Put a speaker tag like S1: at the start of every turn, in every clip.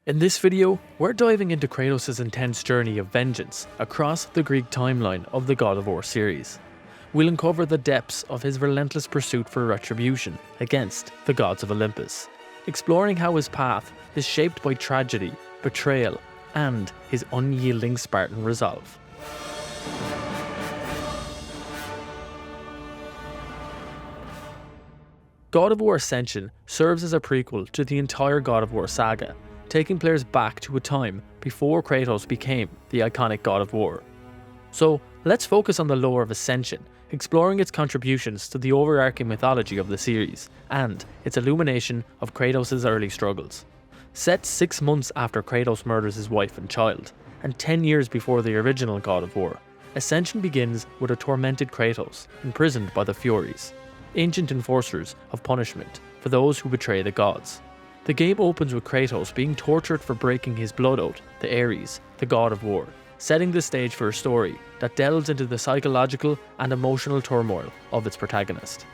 S1: In this video, we're diving into Kratos' intense journey of vengeance across the Greek timeline of the God of War series. We'll uncover the depths of his relentless pursuit for retribution against the gods of Olympus, exploring how his path is shaped by tragedy, betrayal, and his unyielding Spartan resolve. God of War Ascension serves as a prequel to the entire God of War saga, taking players back to a time before Kratos became the iconic God of War. So let's focus on the lore of Ascension, exploring its contributions to the overarching mythology of the series, and its illumination of Kratos' early struggles. Set 6 months after Kratos murders his wife and child, and 10 years before the original God of War, Ascension begins with a tormented Kratos, imprisoned by the Furies, ancient enforcers of punishment for those who betray the gods. The game opens with Kratos being tortured for breaking his blood oath to Ares, the god of war, setting the stage for a story that delves into the psychological and emotional turmoil of its protagonist.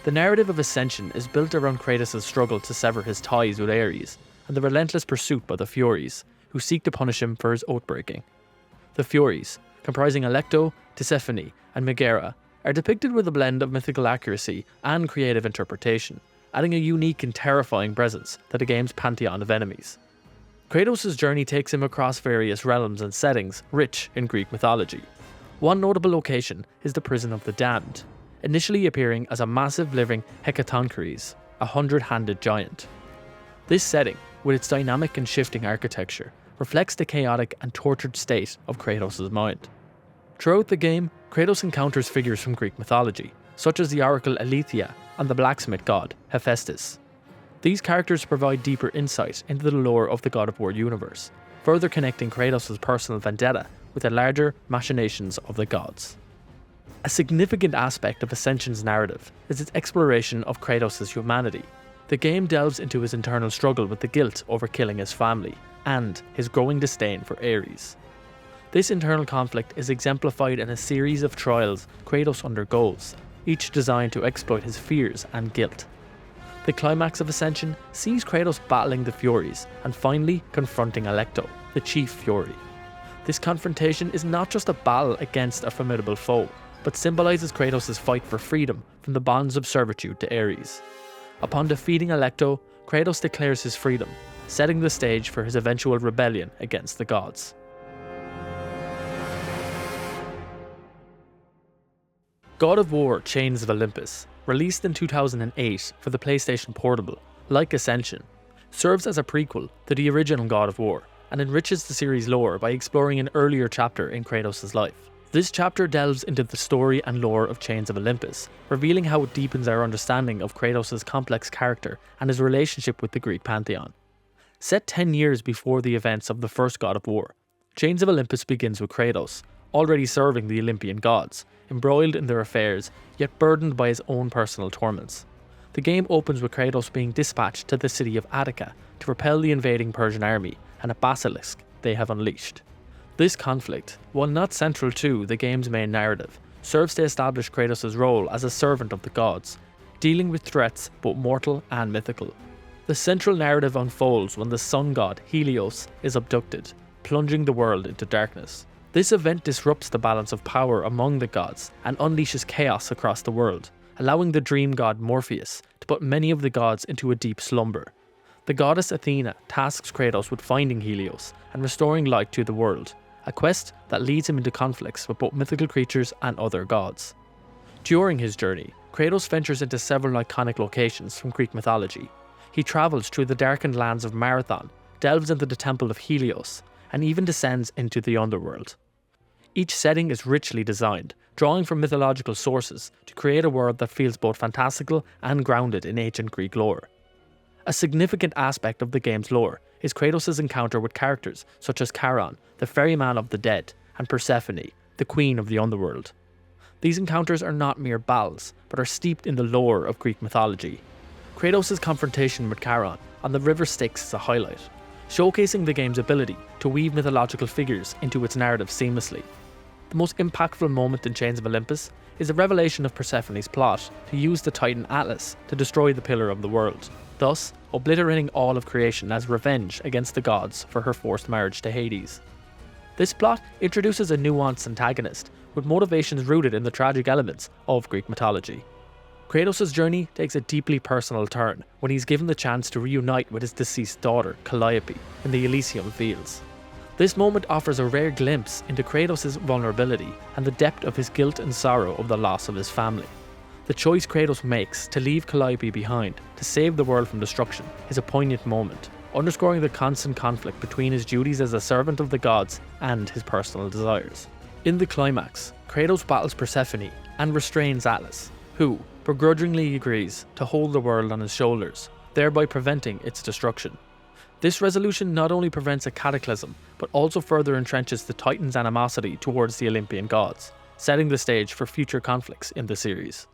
S1: The narrative of Ascension is built around Kratos' struggle to sever his ties with Ares, and the relentless pursuit by the Furies, who seek to punish him for his oath-breaking. The Furies, comprising Alecto, Tisiphone, and Megara, are depicted with a blend of mythical accuracy and creative interpretation, adding a unique and terrifying presence to the game's pantheon of enemies. Kratos' journey takes him across various realms and settings rich in Greek mythology. One notable location is the Prison of the Damned, initially appearing as a massive living Hecatoncheires, a 100-handed giant. This setting, with its dynamic and shifting architecture, reflects the chaotic and tortured state of Kratos' mind. Throughout the game, Kratos encounters figures from Greek mythology, such as the oracle Aletheia and the blacksmith god Hephaestus. These characters provide deeper insight into the lore of the God of War universe, further connecting Kratos' personal vendetta with the larger machinations of the gods. A significant aspect of Ascension's narrative is its exploration of Kratos' humanity. The game delves into his internal struggle with the guilt over killing his family, and his growing disdain for Ares. This internal conflict is exemplified in a series of trials Kratos undergoes, each designed to exploit his fears and guilt. The climax of Ascension sees Kratos battling the Furies and finally confronting Alecto, the chief Fury. This confrontation is not just a battle against a formidable foe, but symbolises Kratos' fight for freedom from the bonds of servitude to Ares. Upon defeating Alecto, Kratos declares his freedom, setting the stage for his eventual rebellion against the gods. God of War Chains of Olympus, released in 2008 for the PlayStation Portable, like Ascension, serves as a prequel to the original God of War and enriches the series' lore by exploring an earlier chapter in Kratos' life. This chapter delves into the story and lore of Chains of Olympus, revealing how it deepens our understanding of Kratos' complex character and his relationship with the Greek pantheon. Set 10 years before the events of the first God of War, Chains of Olympus begins with Kratos, already serving the Olympian gods, embroiled in their affairs, yet burdened by his own personal torments. The game opens with Kratos being dispatched to the city of Attica to repel the invading Persian army and a basilisk they have unleashed. This conflict, while not central to the game's main narrative, serves to establish Kratos' role as a servant of the gods, dealing with threats both mortal and mythical. The central narrative unfolds when the sun god Helios is abducted, plunging the world into darkness. This event disrupts the balance of power among the gods and unleashes chaos across the world, allowing the dream god Morpheus to put many of the gods into a deep slumber. The goddess Athena tasks Kratos with finding Helios and restoring light to the world, a quest that leads him into conflicts with both mythical creatures and other gods. During his journey, Kratos ventures into several iconic locations from Greek mythology. He travels through the darkened lands of Marathon, delves into the temple of Helios, and even descends into the underworld. Each setting is richly designed, drawing from mythological sources to create a world that feels both fantastical and grounded in ancient Greek lore. A significant aspect of the game's lore is Kratos' encounter with characters such as Charon, the ferryman of the dead, and Persephone, the queen of the underworld. These encounters are not mere battles, but are steeped in the lore of Greek mythology. Kratos' confrontation with Charon on the river Styx is a highlight, showcasing the game's ability to weave mythological figures into its narrative seamlessly. The most impactful moment in Chains of Olympus is the revelation of Persephone's plot to use the Titan Atlas to destroy the Pillar of the World, thus obliterating all of creation as revenge against the gods for her forced marriage to Hades. This plot introduces a nuanced antagonist with motivations rooted in the tragic elements of Greek mythology. Kratos' journey takes a deeply personal turn when he's given the chance to reunite with his deceased daughter, Calliope, in the Elysium Fields. This moment offers a rare glimpse into Kratos' vulnerability and the depth of his guilt and sorrow of the loss of his family. The choice Kratos makes to leave Calliope behind to save the world from destruction is a poignant moment, underscoring the constant conflict between his duties as a servant of the gods and his personal desires. In the climax, Kratos battles Persephone and restrains Atlas, who begrudgingly agrees to hold the world on his shoulders, thereby preventing its destruction. This resolution not only prevents a cataclysm, but also further entrenches the Titan's animosity towards the Olympian gods, setting the stage for future conflicts in the series.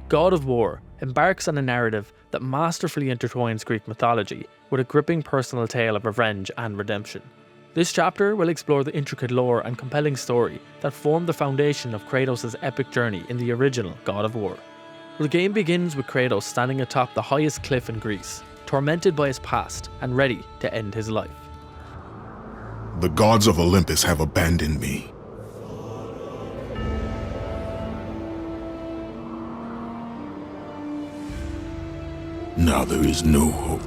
S1: God of War embarks on a narrative that masterfully intertwines Greek mythology with a gripping personal tale of revenge and redemption. This chapter will explore the intricate lore and compelling story that form the foundation of Kratos' epic journey in the original God of War. The game begins with Kratos standing atop the highest cliff in Greece, tormented by his past and ready to end his life.
S2: The gods of Olympus have abandoned me. Now there is no hope.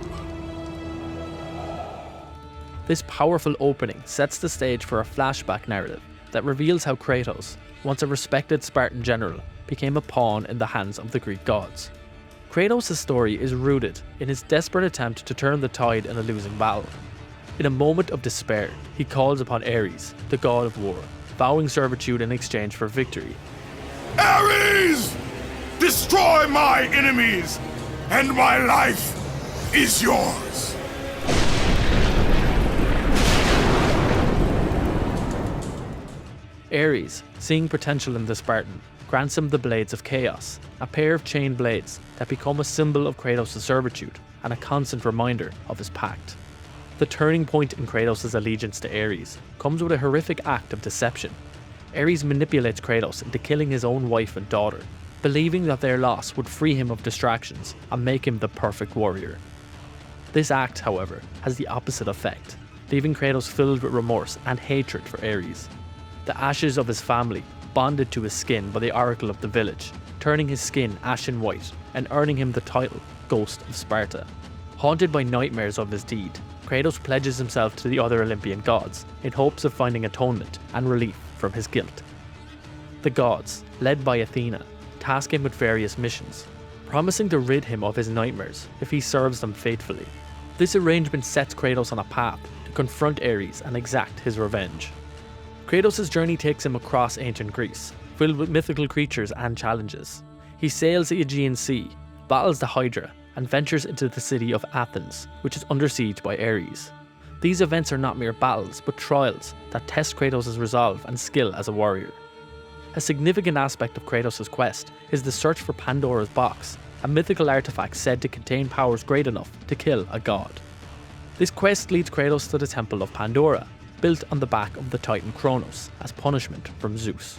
S1: This powerful opening sets the stage for a flashback narrative that reveals how Kratos, once a respected Spartan general, became a pawn in the hands of the Greek gods. Kratos' story is rooted in his desperate attempt to turn the tide in a losing battle. In a moment of despair, he calls upon Ares, the god of war, vowing servitude in exchange for victory.
S2: Ares! Destroy my enemies, and my life is yours!
S1: Ares, seeing potential in the Spartan, grants him the Blades of Chaos, a pair of chain blades that become a symbol of Kratos' servitude and a constant reminder of his pact. The turning point in Kratos' allegiance to Ares comes with a horrific act of deception. Ares manipulates Kratos into killing his own wife and daughter, believing that their loss would free him of distractions and make him the perfect warrior. This act, however, has the opposite effect, leaving Kratos filled with remorse and hatred for Ares. The ashes of his family bonded to his skin by the oracle of the village, turning his skin ashen white and earning him the title Ghost of Sparta. Haunted by nightmares of his deed, Kratos pledges himself to the other Olympian gods in hopes of finding atonement and relief from his guilt. The gods, led by Athena, task him with various missions, promising to rid him of his nightmares if he serves them faithfully. This arrangement sets Kratos on a path to confront Ares and exact his revenge. Kratos' journey takes him across ancient Greece, filled with mythical creatures and challenges. He sails the Aegean Sea, battles the Hydra, and ventures into the city of Athens, which is under siege by Ares. These events are not mere battles, but trials that test Kratos' resolve and skill as a warrior. A significant aspect of Kratos' quest is the search for Pandora's box, a mythical artifact said to contain powers great enough to kill a god. This quest leads Kratos to the Temple of Pandora, built on the back of the Titan Kronos as punishment from Zeus.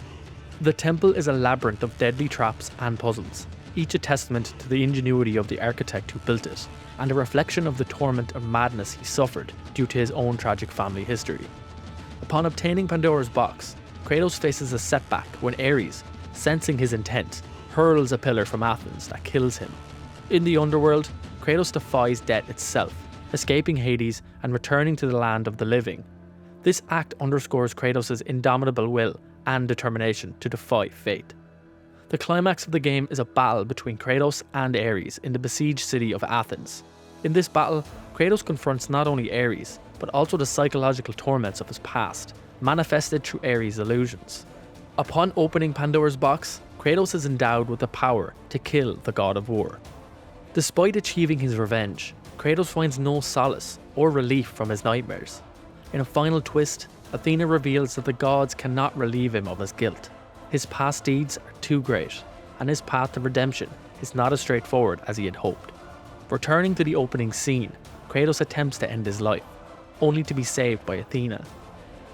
S1: The temple is a labyrinth of deadly traps and puzzles, each a testament to the ingenuity of the architect who built it, and a reflection of the torment and madness he suffered due to his own tragic family history. Upon obtaining Pandora's box, Kratos faces a setback when Ares, sensing his intent, hurls a pillar from Athens that kills him. In the underworld, Kratos defies death itself, escaping Hades and returning to the land of the living. This act underscores Kratos' indomitable will and determination to defy fate. The climax of the game is a battle between Kratos and Ares in the besieged city of Athens. In this battle, Kratos confronts not only Ares, but also the psychological torments of his past, manifested through Ares' illusions. Upon opening Pandora's box, Kratos is endowed with the power to kill the god of war. Despite achieving his revenge, Kratos finds no solace or relief from his nightmares. In a final twist, Athena reveals that the gods cannot relieve him of his guilt. His past deeds are too great, and his path to redemption is not as straightforward as he had hoped. Returning to the opening scene, Kratos attempts to end his life. only to be saved by Athena.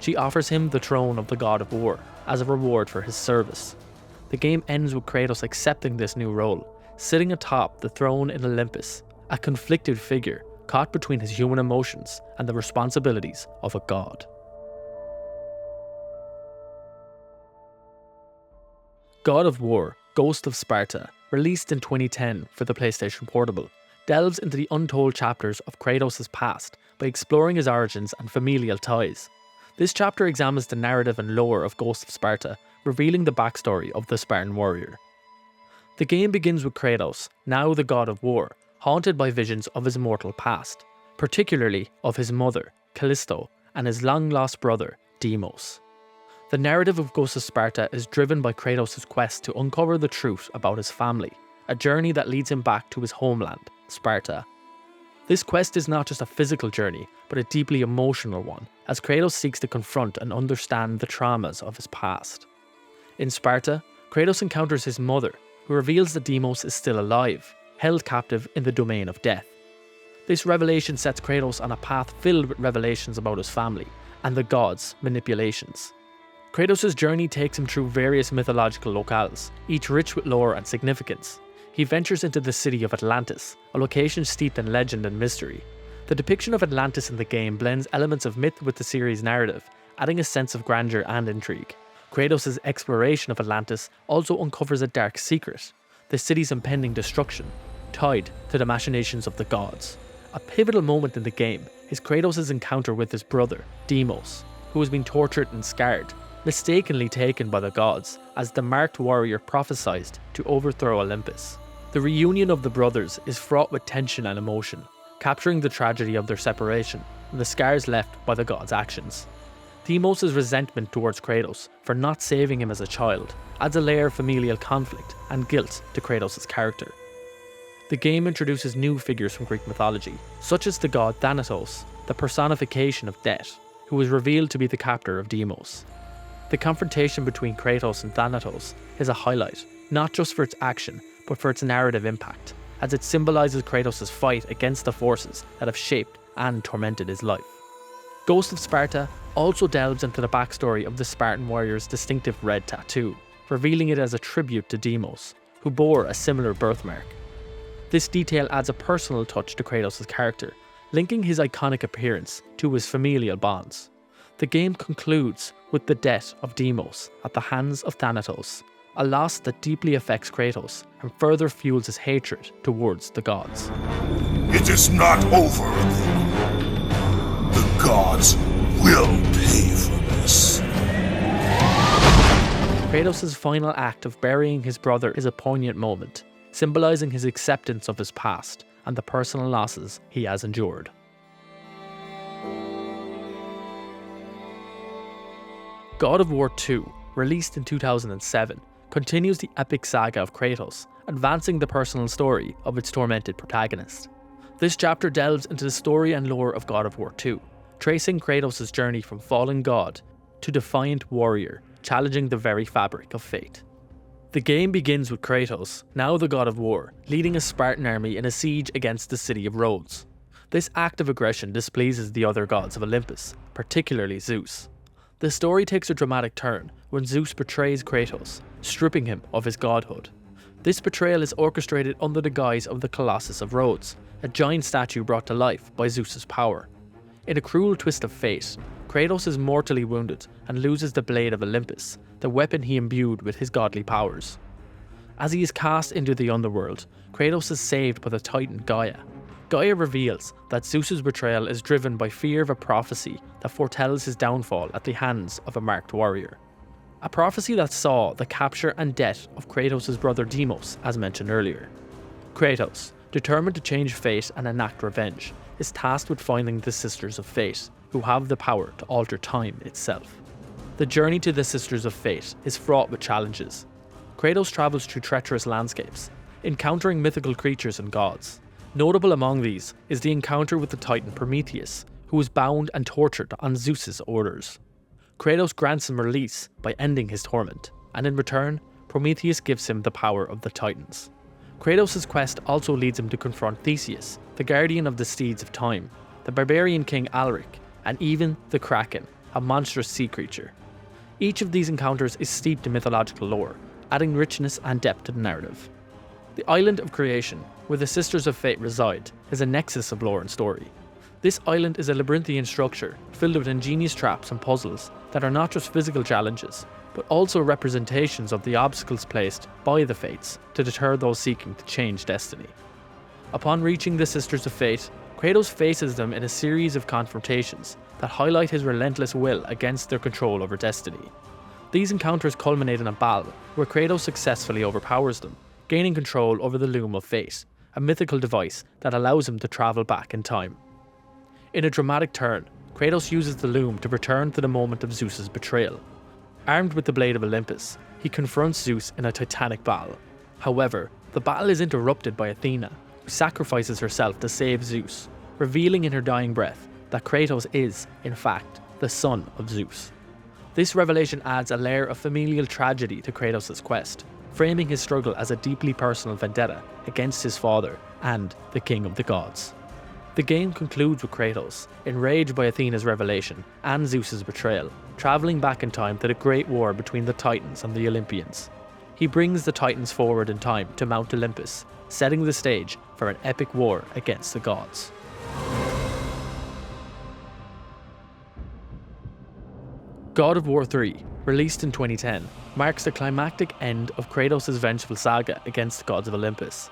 S1: She offers him the throne of the god of war as a reward for his service. The game ends with Kratos accepting this new role, sitting atop the throne in Olympus, a conflicted figure caught between his human emotions and the responsibilities of a god. God of War, Ghost of Sparta, released in 2010 for the PlayStation Portable, delves into the untold chapters of Kratos' past by exploring his origins and familial ties. This chapter examines the narrative and lore of Ghost of Sparta, revealing the backstory of the Spartan warrior. The game begins with Kratos, now the god of war, haunted by visions of his mortal past, particularly of his mother, Callisto, and his long-lost brother, Deimos. The narrative of Ghost of Sparta is driven by Kratos' quest to uncover the truth about his family, a journey that leads him back to his homeland, Sparta. This quest is not just a physical journey, but a deeply emotional one, as Kratos seeks to confront and understand the traumas of his past. In Sparta, Kratos encounters his mother, who reveals that Deimos is still alive, held captive in the domain of death. This revelation sets Kratos on a path filled with revelations about his family and the gods' manipulations. Kratos' journey takes him through various mythological locales, each rich with lore and significance. He ventures into the city of Atlantis, a location steeped in legend and mystery. The depiction of Atlantis in the game blends elements of myth with the series' narrative, adding a sense of grandeur and intrigue. Kratos' exploration of Atlantis also uncovers a dark secret, the city's impending destruction, tied to the machinations of the gods. A pivotal moment in the game is Kratos' encounter with his brother, Deimos, who has been tortured and scarred, mistakenly taken by the gods as the marked warrior prophesied to overthrow Olympus. The reunion of the brothers is fraught with tension and emotion, capturing the tragedy of their separation and the scars left by the gods' actions. Deimos' resentment towards Kratos for not saving him as a child adds a layer of familial conflict and guilt to Kratos' character. The game introduces new figures from Greek mythology, such as the god Thanatos, the personification of death, who was revealed to be the captor of Deimos. The confrontation between Kratos and Thanatos is a highlight, not just for its action, but for its narrative impact, as it symbolises Kratos' fight against the forces that have shaped and tormented his life. Ghost of Sparta also delves into the backstory of the Spartan warrior's distinctive red tattoo, revealing it as a tribute to Deimos, who bore a similar birthmark. This detail adds a personal touch to Kratos' character, linking his iconic appearance to his familial bonds. The game concludes with the death of Deimos at the hands of Thanatos, a loss that deeply affects Kratos and further fuels his hatred towards the gods.
S2: It is not over. The gods will pay for this.
S1: Kratos' final act of burying his brother is a poignant moment, symbolising his acceptance of his past and the personal losses he has endured. God of War 2, released in 2007, continues the epic saga of Kratos, advancing the personal story of its tormented protagonist. This chapter delves into the story and lore of God of War 2, tracing Kratos' journey from fallen god to defiant warrior, challenging the very fabric of fate. The game begins with Kratos, now the god of war, leading a Spartan army in a siege against the city of Rhodes. This act of aggression displeases the other gods of Olympus, particularly Zeus. The story takes a dramatic turn when Zeus betrays Kratos, stripping him of his godhood. This betrayal is orchestrated under the guise of the Colossus of Rhodes, a giant statue brought to life by Zeus's power. In a cruel twist of fate, Kratos is mortally wounded and loses the blade of Olympus, the weapon he imbued with his godly powers. As he is cast into the underworld, Kratos is saved by the titan Gaia. Gaia reveals that Zeus's betrayal is driven by fear of a prophecy that foretells his downfall at the hands of a marked warrior. A prophecy that saw the capture and death of Kratos' brother Deimos, as mentioned earlier. Kratos, determined to change fate and enact revenge, is tasked with finding the Sisters of Fate, who have the power to alter time itself. The journey to the Sisters of Fate is fraught with challenges. Kratos travels through treacherous landscapes, encountering mythical creatures and gods. Notable among these is the encounter with the titan Prometheus, who was bound and tortured on Zeus's orders. Kratos grants him release by ending his torment, and in return, Prometheus gives him the power of the Titans. Kratos' quest also leads him to confront Theseus, the guardian of the steeds of time, the barbarian king Alaric, and even the Kraken, a monstrous sea creature. Each of these encounters is steeped in mythological lore, adding richness and depth to the narrative. The island of creation, where the Sisters of Fate reside, is a nexus of lore and story. This island is a labyrinthian structure filled with ingenious traps and puzzles that are not just physical challenges, but also representations of the obstacles placed by the Fates to deter those seeking to change destiny. Upon reaching the Sisters of Fate, Kratos faces them in a series of confrontations that highlight his relentless will against their control over destiny. These encounters culminate in a battle where Kratos successfully overpowers them, gaining control over the Loom of Fate, a mythical device that allows him to travel back in time. In a dramatic turn, Kratos uses the Loom to return to the moment of Zeus's betrayal. Armed with the Blade of Olympus, he confronts Zeus in a titanic battle. However, the battle is interrupted by Athena, who sacrifices herself to save Zeus, revealing in her dying breath that Kratos is, in fact, the son of Zeus. This revelation adds a layer of familial tragedy to Kratos' quest, framing his struggle as a deeply personal vendetta against his father and the king of the gods. The game concludes with Kratos, enraged by Athena's revelation and Zeus's betrayal, travelling back in time to the great war between the Titans and the Olympians. He brings the Titans forward in time to Mount Olympus, setting the stage for an epic war against the gods. God of War 3, released in 2010, marks the climactic end of Kratos' vengeful saga against the gods of Olympus.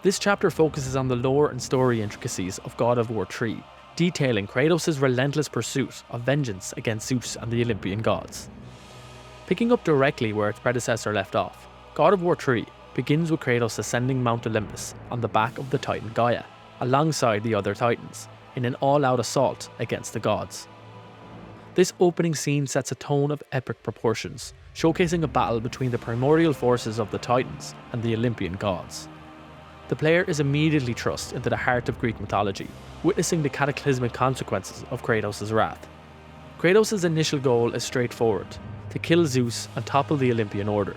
S1: This chapter focuses on the lore and story intricacies of God of War 3, detailing Kratos' relentless pursuit of vengeance against Zeus and the Olympian gods. Picking up directly where its predecessor left off, God of War 3 begins with Kratos ascending Mount Olympus on the back of the Titan Gaia, alongside the other Titans, in an all-out assault against the gods. This opening scene sets a tone of epic proportions, showcasing a battle between the primordial forces of the Titans and the Olympian gods. The player is immediately thrust into the heart of Greek mythology, witnessing the cataclysmic consequences of Kratos' wrath. Kratos' initial goal is straightforward: to kill Zeus and topple the Olympian order.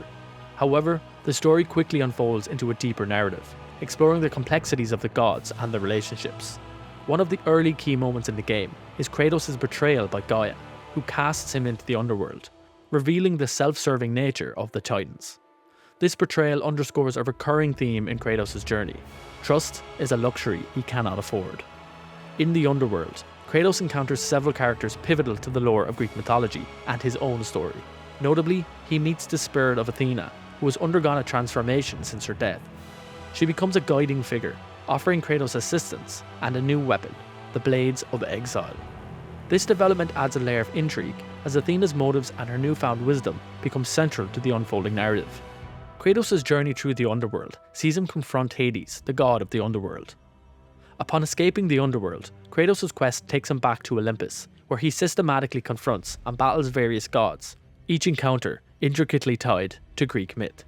S1: However, the story quickly unfolds into a deeper narrative, exploring the complexities of the gods and their relationships. One of the early key moments in the game is Kratos' betrayal by Gaia, who casts him into the underworld, revealing the self-serving nature of the Titans. This betrayal underscores a recurring theme in Kratos' journey: trust is a luxury he cannot afford. In the underworld, Kratos encounters several characters pivotal to the lore of Greek mythology and his own story. Notably, he meets the spirit of Athena, who has undergone a transformation since her death. She becomes a guiding figure, offering Kratos assistance and a new weapon, the Blades of Exile. This development adds a layer of intrigue, as Athena's motives and her newfound wisdom become central to the unfolding narrative. Kratos' journey through the underworld sees him confront Hades, the god of the underworld. Upon escaping the underworld, Kratos' quest takes him back to Olympus, where he systematically confronts and battles various gods, each encounter intricately tied to Greek myth.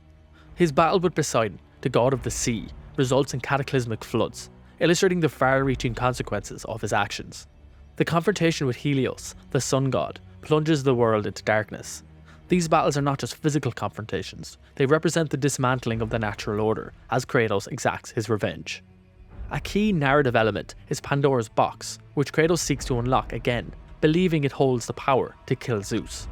S1: His battle with Poseidon, the god of the sea, results in cataclysmic floods, illustrating the far-reaching consequences of his actions. The confrontation with Helios, the sun god, plunges the world into darkness. These battles are not just physical confrontations, they represent the dismantling of the natural order as Kratos exacts his revenge. A key narrative element is Pandora's box, which Kratos seeks to unlock again, believing it holds the power to kill Zeus.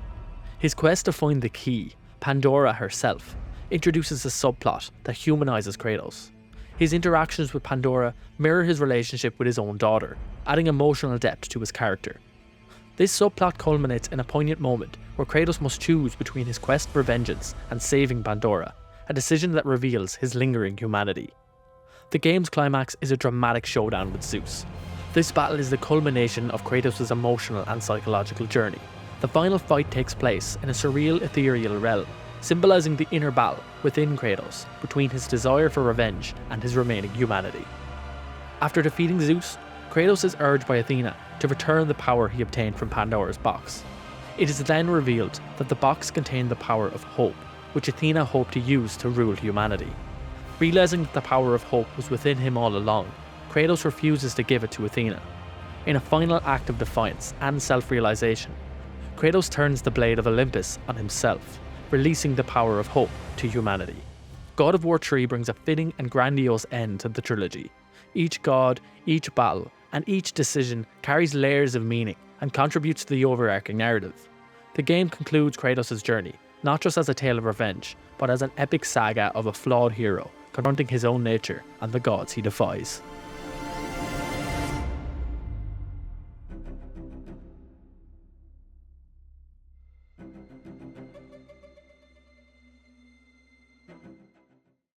S1: His quest to find the key, Pandora herself, introduces a subplot that humanizes Kratos. His interactions with Pandora mirror his relationship with his own daughter, adding emotional depth to his character. This subplot culminates in a poignant moment where Kratos must choose between his quest for vengeance and saving Pandora, a decision that reveals his lingering humanity. The game's climax is a dramatic showdown with Zeus. This battle is the culmination of Kratos' emotional and psychological journey. The final fight takes place in a surreal ethereal realm, symbolizing the inner battle within Kratos between his desire for revenge and his remaining humanity. After defeating Zeus, Kratos is urged by Athena to return the power he obtained from Pandora's box. It is then revealed that the box contained the power of hope, which Athena hoped to use to rule humanity. Realizing that the power of hope was within him all along, Kratos refuses to give it to Athena. In a final act of defiance and self-realization, Kratos turns the Blade of Olympus on himself, releasing the power of hope to humanity. God of War 3 brings a fitting and grandiose end to the trilogy. Each god, each battle, and each decision carries layers of meaning and contributes to the overarching narrative. The game concludes Kratos' journey, not just as a tale of revenge, but as an epic saga of a flawed hero confronting his own nature and the gods he defies.